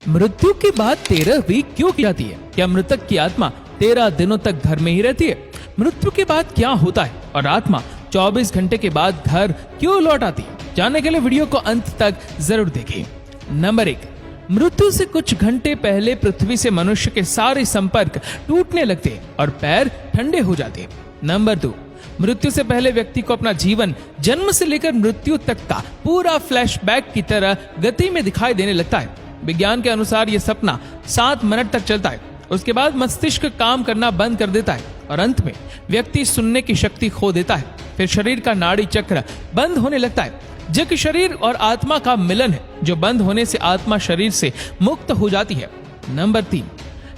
मृत्यु के बाद 13वीं क्यों की जाती है? क्या मृतक की आत्मा 13 दिनों तक घर में ही रहती है? मृत्यु के बाद क्या होता है और आत्मा 24 घंटे के बाद घर क्यों लौट आती है? जानने के लिए वीडियो को अंत तक जरूर देखें। नंबर 1, मृत्यु से कुछ घंटे पहले पृथ्वी से मनुष्य के सारे संपर्क टूटने लगते हैं और पैर ठंडे हो जाते हैं। नंबर 2, मृत्यु से पहले व्यक्ति को अपना जीवन जन्म से लेकर मृत्यु तक का पूरा फ्लैशबैक की तरह गति में दिखाई देने लगता है। विज्ञान के अनुसार यह सपना 7 मिनट तक चलता है। उसके बाद मस्तिष्क काम करना बंद कर देता है और अंत में व्यक्ति सुनने की शक्ति खो देता है। फिर शरीर का नाड़ी चक्र बंद होने लगता है, जो कि शरीर और आत्मा का मिलन है, जो बंद होने से आत्मा शरीर से मुक्त हो जाती है। नंबर 3,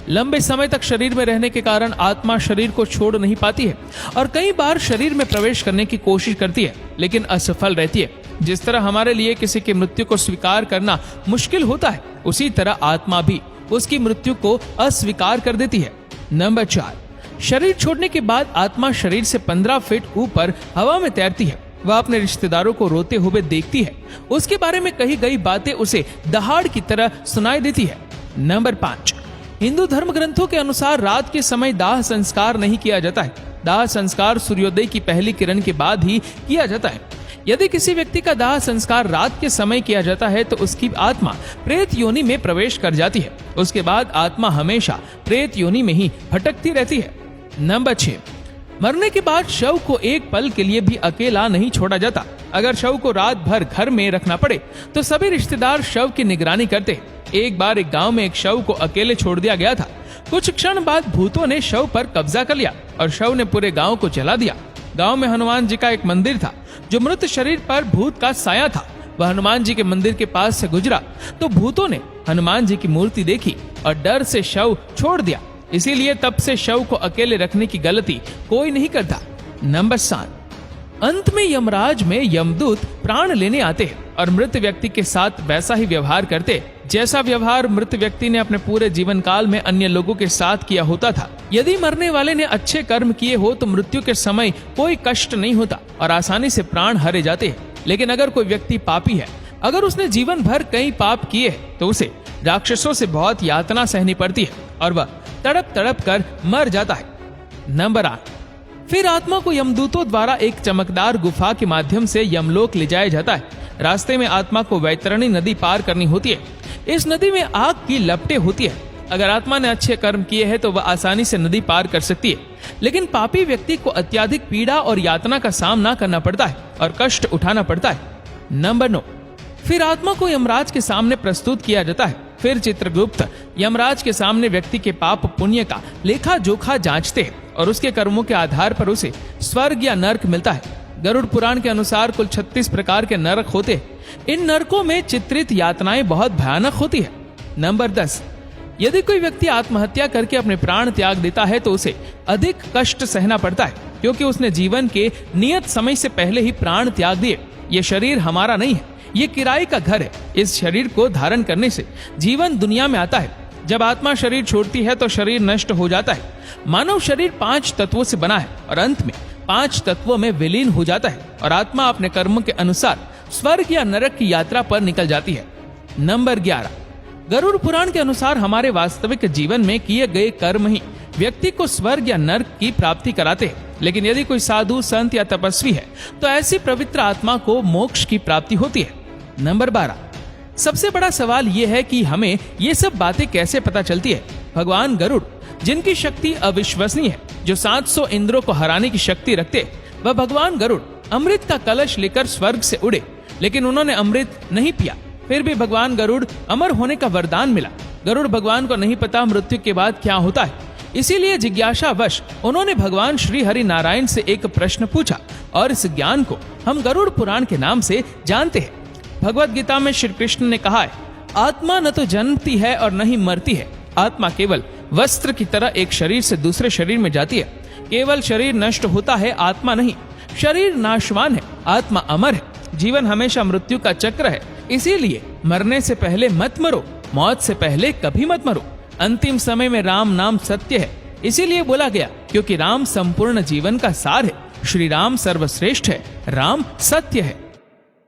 लंबे समय तक शरीर में रहने के कारण आत्मा शरीर को छोड़ नहीं पाती है और कई बार शरीर में प्रवेश करने की कोशिश करती है, लेकिन असफल रहती है। जिस तरह हमारे लिए किसी की मृत्यु को स्वीकार करना मुश्किल होता है, उसी तरह आत्मा भी उसकी मृत्यु को अस्वीकार कर देती है। नंबर 4, शरीर छोड़ने के बाद आत्मा शरीर से 15 फीट ऊपर हवा में तैरती है। वह अपने रिश्तेदारों को रोते हुए देखती है। उसके बारे में कही गई बातें उसे दहाड़ की तरह सुनाई देती है। नंबर 5, हिंदू धर्म ग्रंथों के अनुसार रात के समय दाह संस्कार नहीं किया जाता है। दाह संस्कार सूर्योदय की पहली किरण के बाद ही किया जाता है। यदि किसी व्यक्ति का दाह संस्कार रात के समय किया जाता है तो उसकी आत्मा प्रेत योनि में प्रवेश कर जाती है। उसके बाद आत्मा हमेशा प्रेत योनि में ही भटकती रहती है। नंबर 6, मरने के बाद शव को एक पल के लिए भी अकेला नहीं छोड़ा जाता। अगर शव को रात भर घर में रखना पड़े तो सभी रिश्तेदार शव की निगरानी करते हैं। एक बार एक गांव में एक शव को अकेले छोड़ दिया गया था। कुछ क्षण बाद भूतों ने शव पर कब्जा कर लिया और शव ने पूरे गांव को जला दिया। गांव में हनुमान जी का एक मंदिर था, जो मृत शरीर पर भूत का साया था। वह हनुमान जी के मंदिर के पास से गुजरा तो भूतों ने हनुमान जी की मूर्ति देखी और डर से शव छोड़ दिया। इसीलिए तब से शव को अकेले रखने की गलती कोई नहीं करता। नंबर 7, अंत में यमराज में यमदूत प्राण लेने आते हैं और मृत व्यक्ति के साथ वैसा ही व्यवहार करते जैसा व्यवहार मृत व्यक्ति ने अपने पूरे जीवन काल में अन्य लोगों के साथ किया होता था। यदि मरने वाले ने अच्छे कर्म किए हो तो मृत्यु के समय कोई कष्ट नहीं होता और आसानी से प्राण हरे जाते हैं। लेकिन अगर कोई व्यक्ति पापी है, अगर उसने जीवन भर कई पाप किए हैं, तो उसे राक्षसों से बहुत यातना सहनी पड़ती है और वह तड़प तड़प कर मर जाता है। नंबर 8, फिर आत्मा को यमदूतों द्वारा एक चमकदार गुफा के माध्यम से यमलोक ले जाया जाता है। रास्ते में आत्मा को वैतरणी नदी पार करनी होती है। इस नदी में आग की लपटें होती है। अगर आत्मा ने अच्छे कर्म किए हैं तो वह आसानी से नदी पार कर सकती है, लेकिन पापी व्यक्ति को अत्यधिक पीड़ा और यातना का सामना करना पड़ता है और कष्ट उठाना पड़ता है। नंबर 9, फिर आत्मा को यमराज के सामने प्रस्तुत किया जाता है। फिर चित्रगुप्त यमराज के सामने व्यक्ति के पाप पुण्य का लेखा जोखा जांचते हैं और उसके कर्मों के आधार पर उसे स्वर्ग या नरक मिलता है। गरुड़ पुराण के अनुसार कुल 36 प्रकार के नरक होते हैं। इन नरकों में चित्रित यातनाएं बहुत भयानक होती है। नंबर 10, यदि कोई व्यक्ति आत्महत्या करके अपने प्राण त्याग देता है तो उसे अधिक कष्ट सहना पड़ता है, क्योंकि उसने जीवन के नियत समय से पहले ही प्राण त्याग दिए। ये शरीर हमारा नहीं है, ये किराए का घर है। इस शरीर को धारण करने से जीवन दुनिया में आता है। जब आत्मा शरीर छोड़ती है तो शरीर नष्ट हो जाता है। मानव शरीर 5 तत्वों से बना है और अंत में 5 तत्वों में विलीन हो जाता है और आत्मा अपने कर्मों के अनुसार स्वर्ग या नरक की यात्रा पर निकल जाती है। नंबर 11, गरुड़ पुराण के अनुसार हमारे वास्तविक जीवन में किए गए कर्म ही व्यक्ति को स्वर्ग या नरक की प्राप्ति कराते हैं। लेकिन यदि कोई साधु, संत या तपस्वी है तो ऐसी पवित्र आत्मा को मोक्ष की प्राप्ति होती है। नंबर 12, सबसे बड़ा सवाल यह है कि हमें ये सब बातें कैसे पता चलती है। भगवान गरुड़, जिनकी शक्ति अविश्वसनीय है, जो 700 इंद्रों को हराने की शक्ति रखते, वह भगवान गरुड़ अमृत का कलश लेकर स्वर्ग से उड़े, लेकिन उन्होंने अमृत नहीं पिया। फिर भी भगवान गरुड़ अमर होने का वरदान मिला। गरुड़ भगवान को नहीं पता मृत्यु के बाद क्या होता है, इसीलिए जिज्ञासावश उन्होंने भगवान श्री हरि नारायण से एक प्रश्न पूछा और इस ज्ञान को हम गरुड़ पुराण के नाम से जानते हैं। भगवत गीता में श्री कृष्ण ने कहा है, आत्मा न तो जन्मती है और न ही मरती है। आत्मा केवल वस्त्र की तरह एक शरीर से दूसरे शरीर में जाती है। केवल शरीर नष्ट होता है, आत्मा नहीं। शरीर नाशवान है, आत्मा अमर है। जीवन हमेशा मृत्यु का चक्र है, इसीलिए मरने से पहले मत मरो, मौत से पहले कभी मत मरो। अंतिम समय में राम नाम सत्य है, इसीलिए बोला गया, क्योंकि राम संपूर्ण जीवन का सार है। श्री राम सर्वश्रेष्ठ है, राम सत्य है।